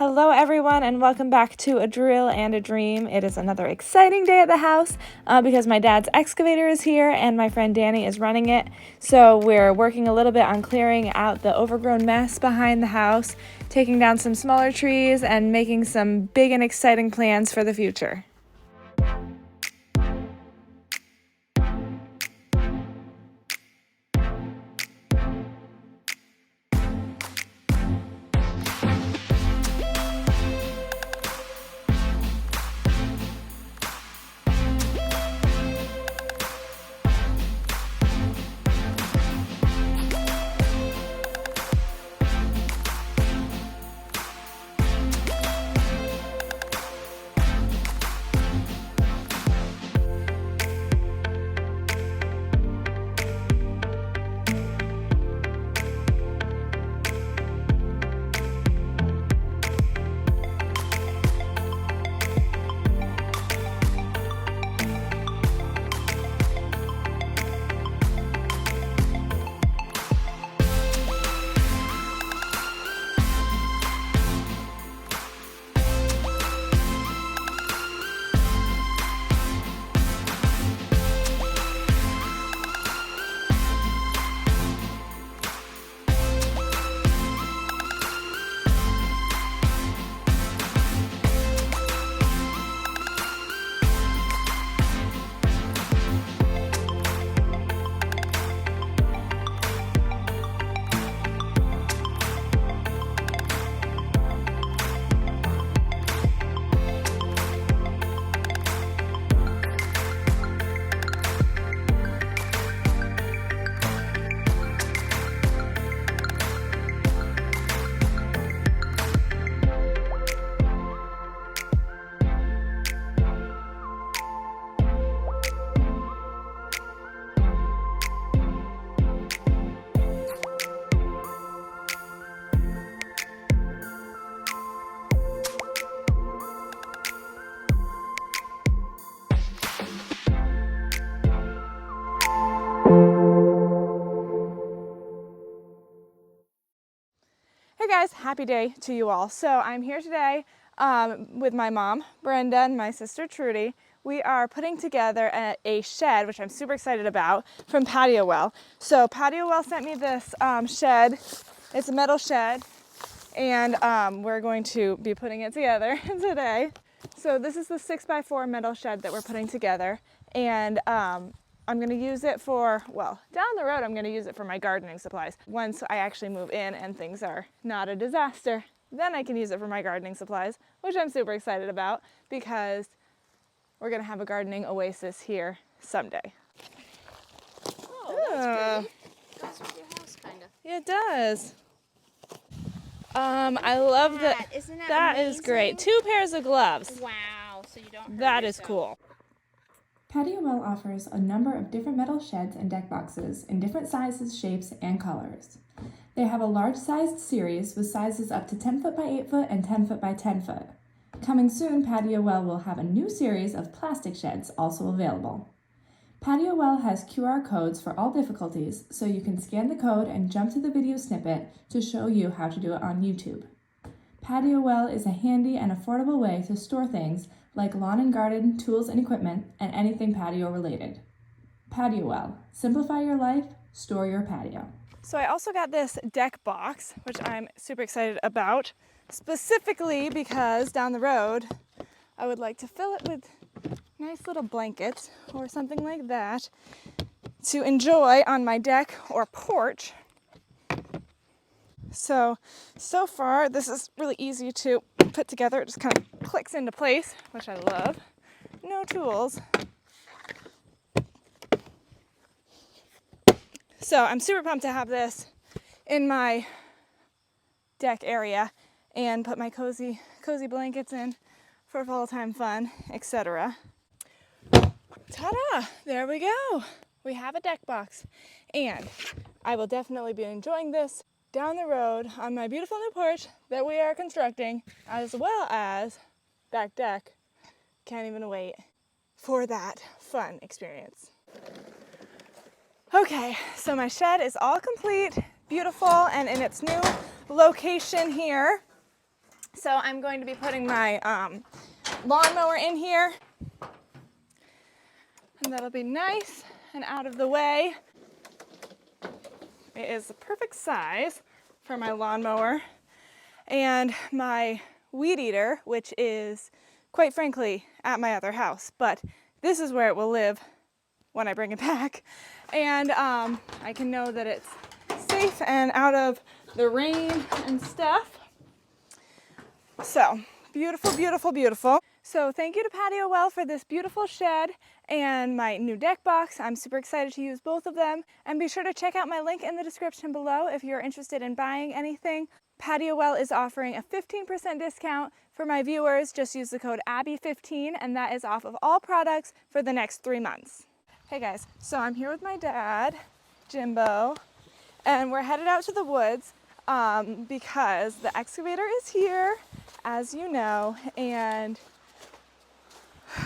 Hello everyone and welcome back to A Drill and a Dream. It is another exciting day at the house because my dad's excavator is here and my friend Danny is running it. So we're working a little bit on clearing out the overgrown mess behind the house, taking down some smaller trees and making some big and exciting plans for the future. Hey guys, happy day to you all. So I'm here today with my mom, Brenda, and my sister, Trudy. We are putting together a shed, which I'm super excited about, from Patio Well. So Patio Well sent me this shed. It's a metal shed, and we're going to be putting it together today. So this is the 6x4 metal shed that we're putting together, and I'm going to use it for, well, down the road I'm going to use it for my gardening supplies. Once I actually move in and things are not a disaster, then I can use it for my gardening supplies, which I'm super excited about because we're going to have a gardening oasis here someday. Oh, that's pretty. Goes with your house, kind of. Yeah, it does. I love that. Isn't that That amazing? is great. 2 pairs of gloves. Wow, so you don't hurt That is yourself. cool. Patio Well offers a number of different metal sheds and deck boxes in different sizes, shapes, and colors. They have a large-sized series with sizes up to 10 foot by 8 foot and 10 foot by 10 foot. Coming soon, Patio Well will have a new series of plastic sheds also available. Patio Well has QR codes for all difficulties, so you can scan the code and jump to the video snippet to show you how to do it on YouTube. Patio Well is a handy and affordable way to store things like lawn and garden, tools and equipment, and anything patio related. Patio Well. Simplify your life, store your patio. So I also got this deck box, which I'm super excited about, specifically because down the road, I would like to fill it with nice little blankets or something like that to enjoy on my deck or porch. So far, this is really easy to put together. It just kind of clicks into place, which I love. No tools. So I'm super pumped to have this in my deck area and put my cozy blankets in for fall time fun, etc. Ta-da! There we go. We have a deck box, and I will definitely be enjoying this down the road on my beautiful new porch that we are constructing, as well as back deck. Can't even wait for that fun experience. Okay, so my shed is all complete, beautiful, and in its new location here. So I'm going to be putting my lawnmower in here, and that'll be nice and out of the way. It is the perfect size for my lawnmower. And my weed eater, which is quite frankly at my other house, but this is where it will live when I bring it back. And I can know that it's safe and out of the rain and stuff. So beautiful, beautiful, beautiful. So thank you to Patio Well for this beautiful shed and my new deck box. I'm super excited to use both of them. And be sure to check out my link in the description below if you're interested in buying anything. Patio Well is offering a 15% discount for my viewers. Just use the code ABBY15 and that is off of all products for the next 3 months. Hey guys, so I'm here with my dad, Jimbo, and we're headed out to the woods because the excavator is here, as you know, and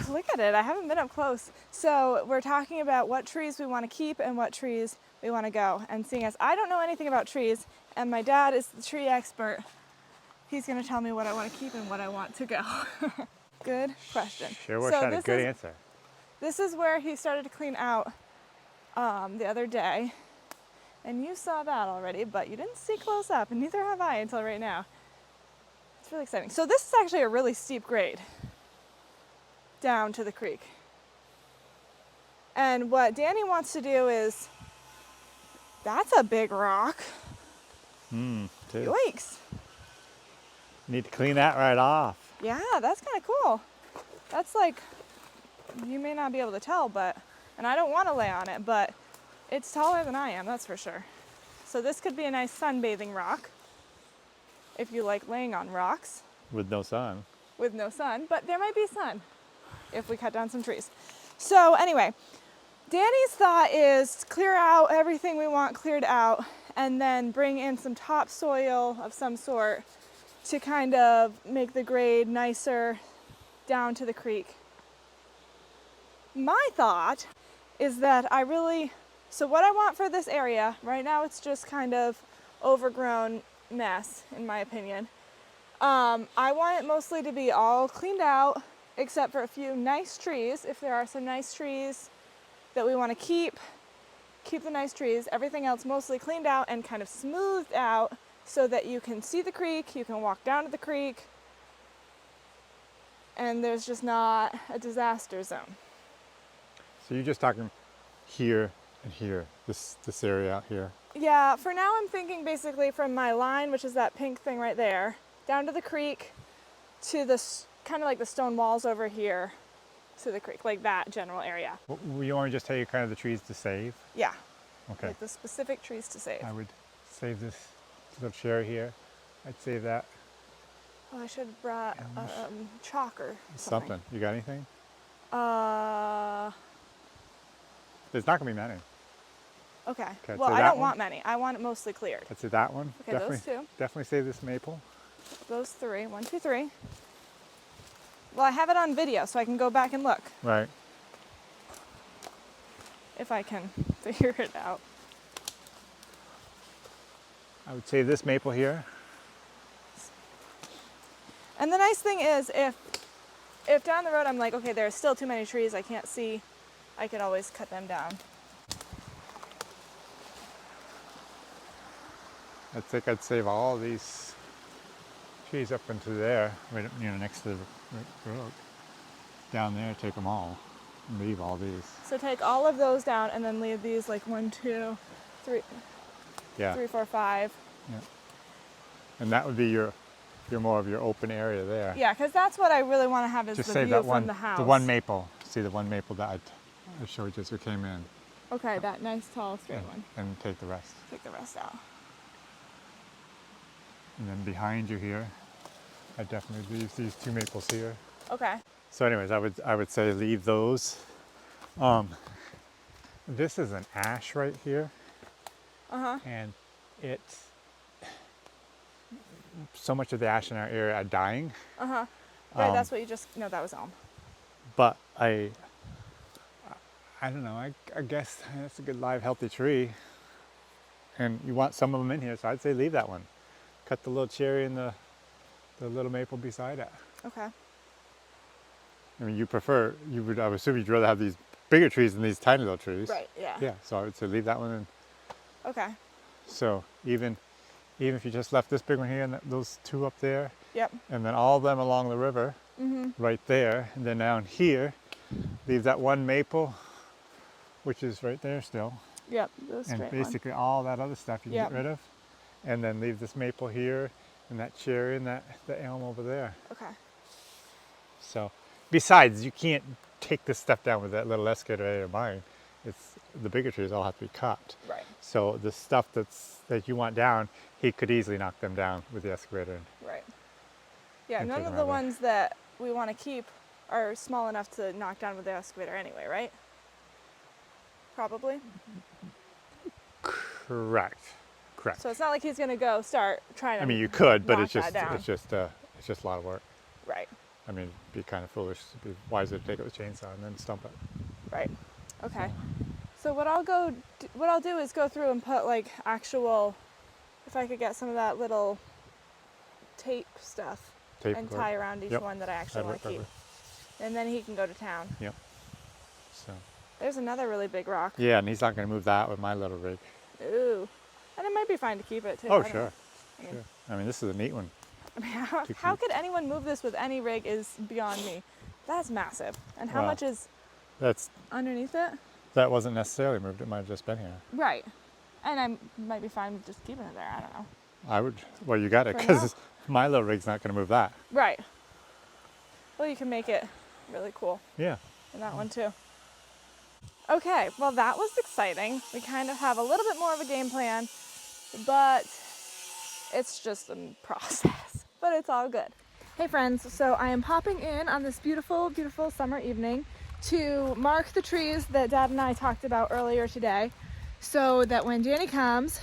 look at it, I haven't been up close. So we're talking about what trees we want to keep and what trees we want to go. And seeing as I don't know anything about trees, and my dad is the tree expert, he's going to tell me what I want to keep and what I want to go. Good question. Sure wish I had a good answer. This is where he started to clean out the other day. And you saw that already, but you didn't see close up, and neither have I until right now. It's really exciting. So this is actually a really steep grade down to the creek. And what Danny wants to do is, that's a big rock. Too. Yikes. Need to clean that right off. Yeah, that's kind of cool. That's like, you may not be able to tell, but, and I don't want to lay on it, but it's taller than I am, that's for sure. So this could be a nice sunbathing rock, if you like laying on rocks. With no sun. With no sun, but there might be sun if we cut down some trees. So anyway, Danny's thought is clear out everything we want cleared out and then bring in some topsoil of some sort to kind of make the grade nicer down to the creek. My thought is that so what I want for this area, right now it's just kind of overgrown mess in my opinion. I want it mostly to be all cleaned out except for a few nice trees. If there are some nice trees that we want to keep the nice trees. Everything else mostly cleaned out and kind of smoothed out so that you can see the creek, you can walk down to the creek, and there's just not a disaster zone. So you're just talking here and here, this area out here. Yeah, for now I'm thinking basically from my line, which is that pink thing right there, down to the creek, to this kind of like the stone walls over here to the creek, like that general area. You want to just tell you kind of the trees to save? Yeah. Okay. Like the specific trees to save. I would save this little cherry here. I'd save that. Oh, I should have brought chalk or something. You got anything? Uh, There's not going to be many. okay. Okay, Well, so I that don't one? want many. I want it mostly cleared. Let's do that one. Okay, those two. Definitely save this maple. Those three. 1, 2, 3. Well, I have it on video, so I can go back and look Right. if I can figure it out. I would save this maple here. And the nice thing is, if down the road I'm like, okay, there are still too many trees I can't see, I can always cut them down. I think I'd save all these trees up into there, right, next to the road. Down there, take them all, and leave all these. So take all of those down and then leave these like 1, 2, 3, Yeah. 3, 4, 5. Yeah. And that would be your more of your open area there. Yeah, because that's what I really want to have is Just the save view that from one, the house. the one maple. See the one maple that I showed you as we came in, Okay, that nice tall straight one. and take the rest. Take the rest out. And then behind you here, I definitely leave these 2 maples here. Okay. So anyways, I would say leave those. This is an ash right here, and it's so much of the ash in our area are dying. Right, that's what you just, no, that was elm. But I don't know, I guess that's a good live healthy tree. And you want some of them in here, so I'd say leave that one. Cut the little cherry and the the little maple beside it. Okay. I mean, I would assume you'd rather have these bigger trees than these tiny little trees. Right, yeah. Yeah, so I would say leave that one in. Okay. So even if you just left this big one here and those two up there, Yep. and then all of them along the river, right there, and then down here, leave that one maple, which is right there still, Yep. The and straight basically all that other stuff you can Yep. get rid of, and then leave this maple here, and that cherry and the elm over there. one. Okay. So, besides, you can't take this stuff down with that little excavator of mine. It's the bigger trees all have to be cut. Right. So the stuff that you want down, he could easily knock them down with the excavator. Right. Yeah, And none take of them the out there. ones that we want to keep are small enough to knock down with the excavator anyway, right? Probably. Correct. So it's not like he's gonna go start trying to. I mean, you could, but knock it's just that down. it's just a lot of work. Right. I mean, it'd be kind of foolish. It'd be wiser to take it with a chainsaw and then stump it. Right. Okay. So what I'll do is go through and put like actual, if I could get some of that little tape stuff Tape and or- tie around each Yep. one that I actually That'd want to work keep, and then he can go to town. Yep. So. There's another really big rock. Yeah, and he's not going to move that with my little rig. Ooh. And it might be fine to keep it too. Oh, I don't sure. know. I mean, Sure. I mean, this is a neat one. I mean, how To how keep. could anyone move this with any rig is beyond me. That's massive. And how Wow. much is That's underneath it? that wasn't necessarily moved. It might have just been here. Right. And I might be fine with just keeping it there. I don't know. I would. Well, you got it For because my little rig's not going to move that. Right. Well, you can make it really cool Yeah. in that one too. Okay, well that was exciting. We kind of have a little bit more of a game plan, but it's just a process. But it's all good. Hey friends, so I am popping in on this beautiful, beautiful summer evening to mark the trees that Dad and I talked about earlier today, so that when Danny comes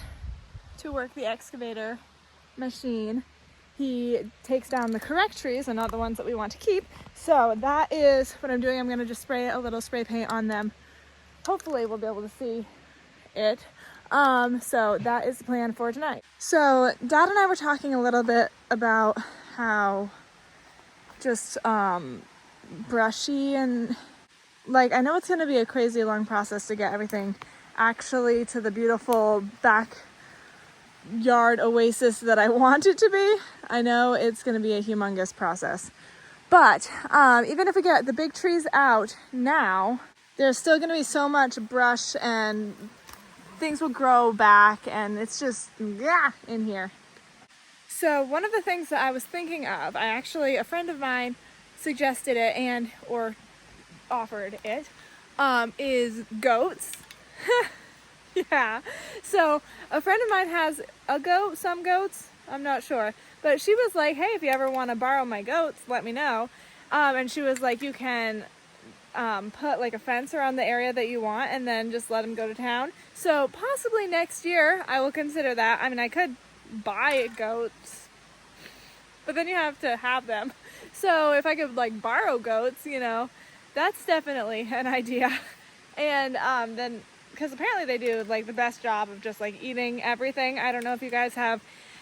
to work the excavator machine, he takes down the correct trees and not the ones that we want to keep. So that is what I'm doing. I'm gonna just spray a little spray paint on them. Hopefully we'll be able to see it. So that is the plan for tonight. So Dad and I were talking a little bit about how just brushy and like, I know it's gonna be a crazy long process to get everything actually to the beautiful backyard oasis that I want it to be. I know it's gonna be a humongous process. But even if we get the big trees out now, there's still gonna be so much brush and things will grow back and it's just, yeah, in here. So one of the things that I was thinking of, a friend of mine suggested it or offered it, is goats. Yeah. So a friend of mine has some goats, I'm not sure. But she was like, hey, if you ever want to borrow my goats, let me know. And she was like, you can put like a fence around the area that you want and then just let them go to town. So possibly next year I will consider that. I mean, I could buy goats, but then you have to have them. So if I could like borrow goats, that's definitely an idea. And then, because apparently they do like the best job of just like eating everything. I don't know if you guys have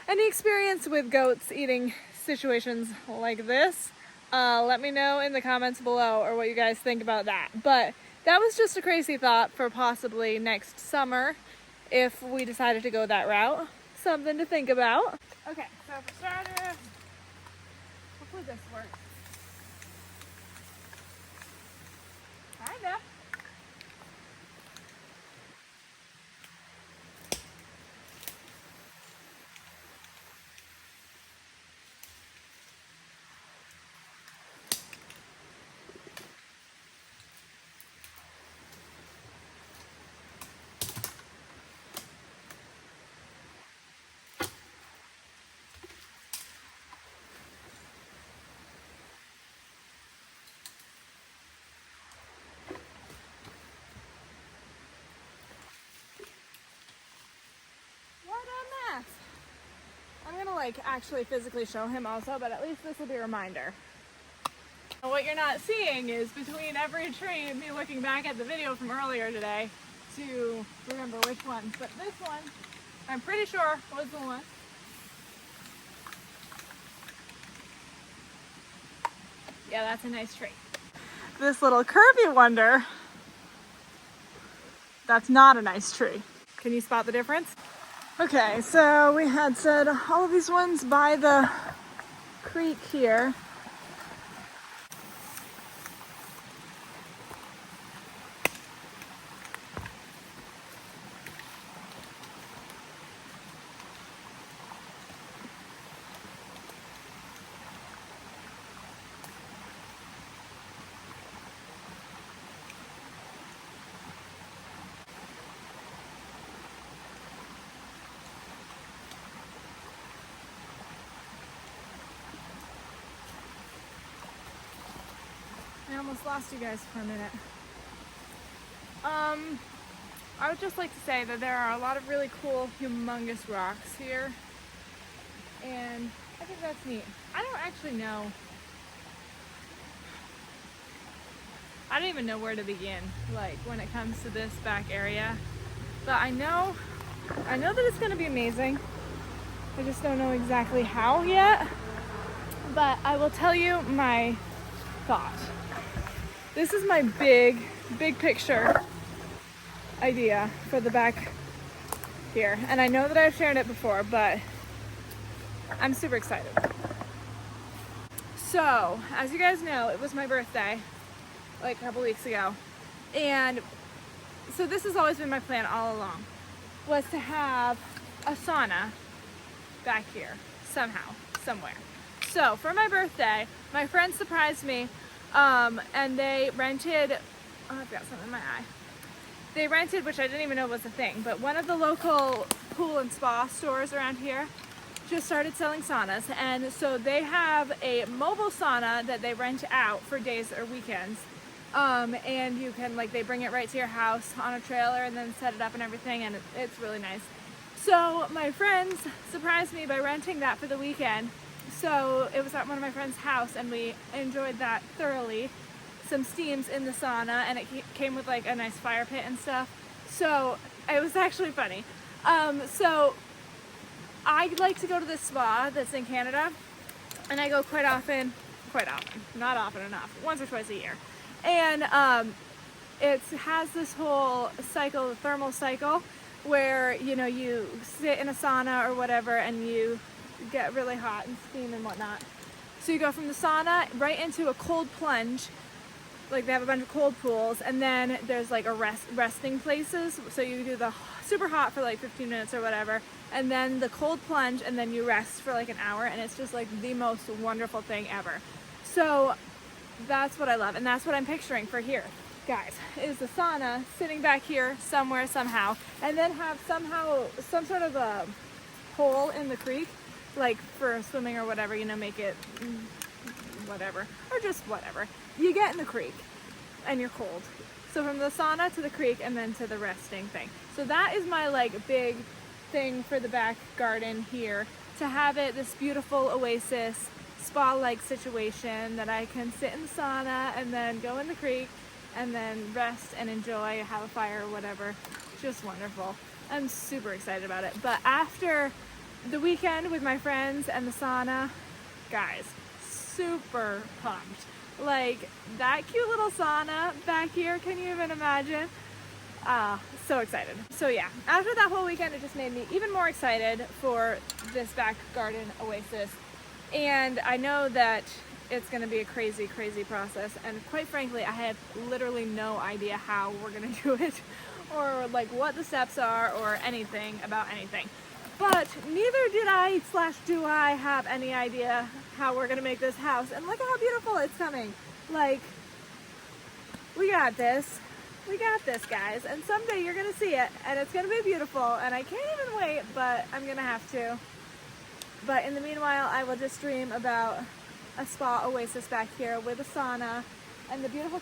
any experience with goats eating situations like this. Let me know in the comments below or what you guys think about that. But that was just a crazy thought for possibly next summer if we decided to go that route. Something to think about. Okay, so for starters, hopefully this works. Kinda. I'm gonna like actually physically show him also, but at least this will be a reminder. What you're not seeing is between every tree, me looking back at the video from earlier today to remember which ones. But this one, I'm pretty sure was the one. Yeah, that's a nice tree. This little curvy wonder, that's not a nice tree. Can you spot the difference? Okay, so we had said all of these ones by the creek here. I almost lost you guys for a minute. I would just like to say that there are a lot of really cool, humongous rocks here, and I think that's neat. I don't actually know. I don't even know where to begin, like when it comes to this back area. But I know that it's going to be amazing. I just don't know exactly how yet. But I will tell you my thought. This is my big picture idea for the back here. And I know that I've shared it before, but I'm super excited. So, as you guys know, it was my birthday like a couple weeks ago. And so this has always been my plan all along, was to have a sauna back here somehow, somewhere. So for my birthday, my friends surprised me, and they rented, oh, I've got something in my eye. They rented, which I didn't even know was a thing, but one of the local pool and spa stores around here just started selling saunas. And so they have a mobile sauna that they rent out for days or weekends. And you can, like, they bring it right to your house on a trailer and then set it up and everything, and it's really nice. So my friends surprised me by renting that for the weekend. So it was at one of my friend's house, and we enjoyed that thoroughly. Some steams in the sauna, and it came with like a nice fire pit and stuff. So it was actually funny. So I like to go to this spa that's in Canada, and I go quite often, not often enough, once or twice a year. And it has this whole cycle, the thermal cycle, where, you know, you sit in a sauna or whatever and you get really hot and steam and whatnot. So you go from the sauna right into a cold plunge. Like, they have a bunch of cold pools, and then there's like a resting places. So you do the super hot for like 15 minutes or whatever, and then the cold plunge, and then you rest for like an hour, and it's just like the most wonderful thing ever. So that's what I love, and that's what I'm picturing for here, guys, is the sauna sitting back here somewhere, somehow, and then have somehow some sort of a hole in the creek, like for swimming or whatever, you know, make it whatever, or just whatever. You get in the creek and you're cold. So from the sauna to the creek and then to the resting thing. So that is my like big thing for the back garden here, to have it this beautiful oasis spa-like situation that I can sit in the sauna and then go in the creek and then rest and enjoy, have a fire or whatever. Just wonderful. I'm super excited about it. But after the weekend with my friends and the sauna, guys, super pumped. Like, that cute little sauna back here, can you even imagine? So excited. So yeah, after that whole weekend, it just made me even more excited for this back garden oasis. And I know that it's going to be a crazy, crazy process. And quite frankly, I have literally no idea how we're going to do it, or like what the steps are, or anything about anything. But neither did do I have any idea how we're going to make this house. And look at how beautiful it's coming. Like, we got this. We got this, guys. And someday you're going to see it, and it's going to be beautiful. And I can't even wait, but I'm going to have to. But in the meanwhile, I will just dream about a spa oasis back here with a sauna and the beautiful,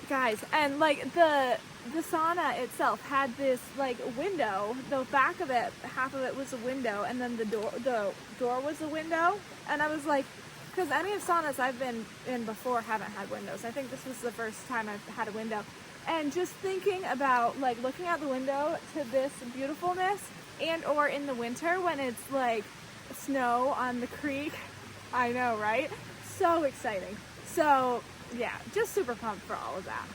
guys. And like the sauna itself had this like window. The back of it, half of it was a window, and then the door was a window. And I was like, because any of saunas I've been in before haven't had windows. I think this was the first time I've had a window. And just thinking about like looking out the window to this beautifulness, and or in the winter when it's like snow on the creek. I know, right? So exciting. So yeah, just super pumped for all of that.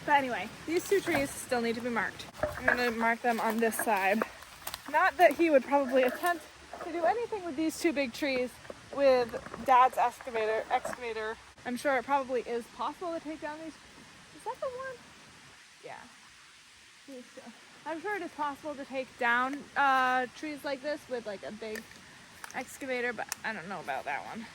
But anyway, these two trees still need to be marked. I'm gonna mark them on this side. Not that he would probably attempt to do anything with these two big trees with Dad's excavator. I'm sure it probably is possible to take down these. Is that the one? Yeah. These two. I'm sure it is possible to take down trees like this with like a big excavator, but I don't know about that one.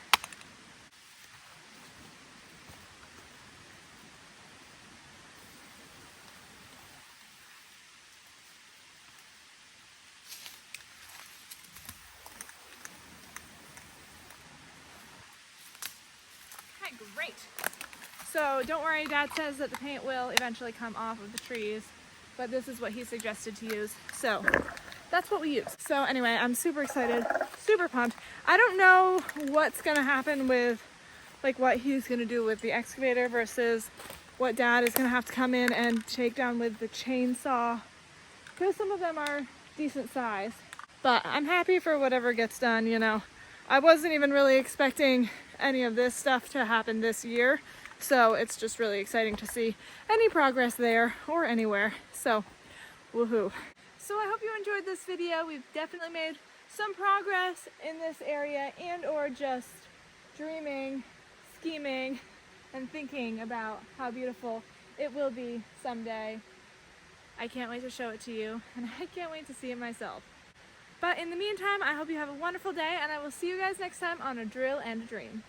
Okay, great. So don't worry, Dad says that the paint will eventually come off of the trees, but this is what he suggested to use. So that's what we use. So anyway, I'm super excited, super pumped. I don't know what's gonna happen with like what he's gonna do with the excavator versus what Dad is gonna have to come in and take down with the chainsaw, because some of them are decent size. But I'm happy for whatever gets done, you know. I wasn't even really expecting any of this stuff to happen this year, so it's just really exciting to see any progress there or anywhere. So woohoo. So I hope you enjoyed this video. We've definitely made some progress in this area, and or just dreaming, scheming, and thinking about how beautiful it will be someday. I can't wait to show it to you, and I can't wait to see it myself. But in the meantime, I hope you have a wonderful day, and I will see you guys next time on A Drill and a Dream.